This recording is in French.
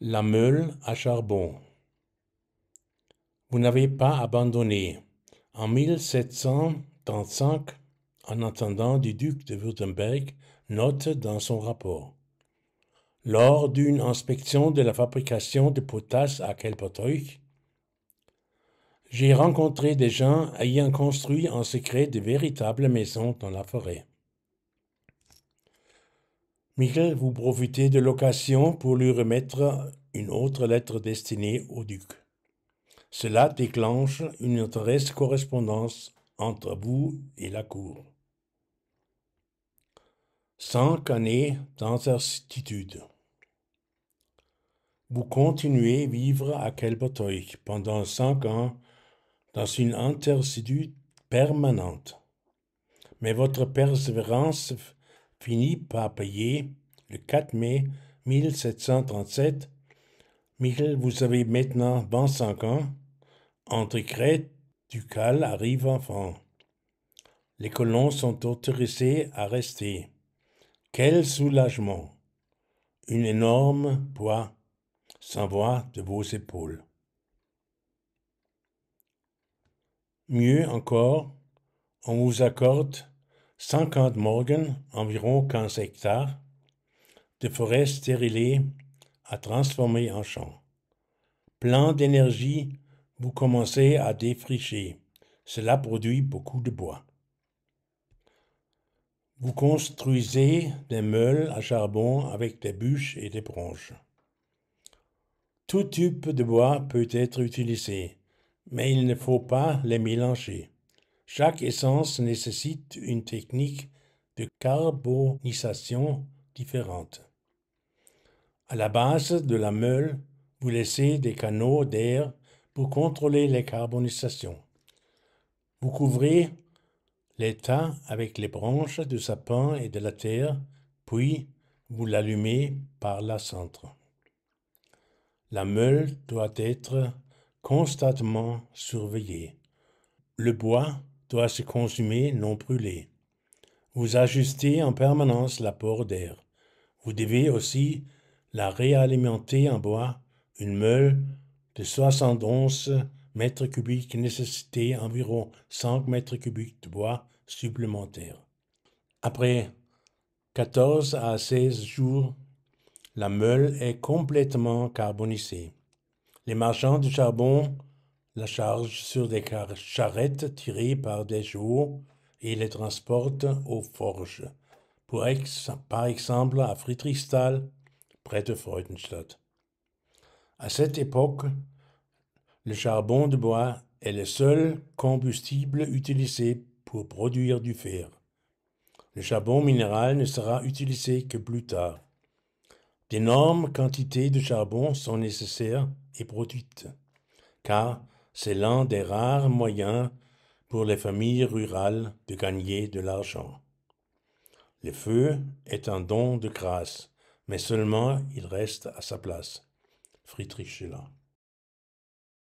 La meule à charbon. Vous n'avez pas abandonné. En 1735, un intendant du duc de Wurtemberg note dans son rapport: lors d'une inspection de la fabrication de potasse à Kelperteuch, j'ai rencontré des gens ayant construit en secret de véritables maisons dans la forêt. Michel, vous profitez de l'occasion pour lui remettre une autre lettre destinée au duc. Cela déclenche une intéressante correspondance entre vous et la cour. 5 années d'incertitude. Vous continuez vivre à Kelperteuch pendant 5 ans dans une incertitude permanente. Mais votre persévérance finit par payer. Le 4 mai 1737, Michel, vous avez maintenant 25 ans. Un décret ducal arrive enfin. Les colons sont autorisés à rester. Quel soulagement! Un énorme poids s'envoie de vos épaules. Mieux encore, on vous accorde 50 morgens, environ 15 hectares, de forêts stérilées à transformer en champs. Plein d'énergie, vous commencez à défricher. Cela produit beaucoup de bois. Vous construisez des meules à charbon avec des bûches et des branches. Tout type de bois peut être utilisé, mais il ne faut pas les mélanger. Chaque essence nécessite une technique de carbonisation différente. À la base de la meule, vous laissez des canaux d'air pour contrôler les carbonisations. Vous couvrez les tas avec les branches de sapin et de la terre, puis vous l'allumez par la centre. La meule doit être constamment surveillée. Le bois doit se consumer, non brûler. Vous ajustez en permanence l'apport d'air. Vous devez aussi la réalimenter en bois. Une meule de 71 mètres cubiques nécessitait environ 5 mètres cubiques de bois supplémentaires. Après 14 à 16 jours, la meule est complètement carbonisée. Les marchands du charbon la chargent sur des charrettes tirées par des chevaux et les transportent aux forges, par exemple à Friedrichsthal, près de Freudenstadt. À cette époque, le charbon de bois est le seul combustible utilisé pour produire du fer. Le charbon minéral ne sera utilisé que plus tard. D'énormes quantités de charbon sont nécessaires et produites, car c'est l'un des rares moyens pour les familles rurales de gagner de l'argent. Le feu est un don de grâce, mais seulement il reste à sa place. Friedrich Schiller.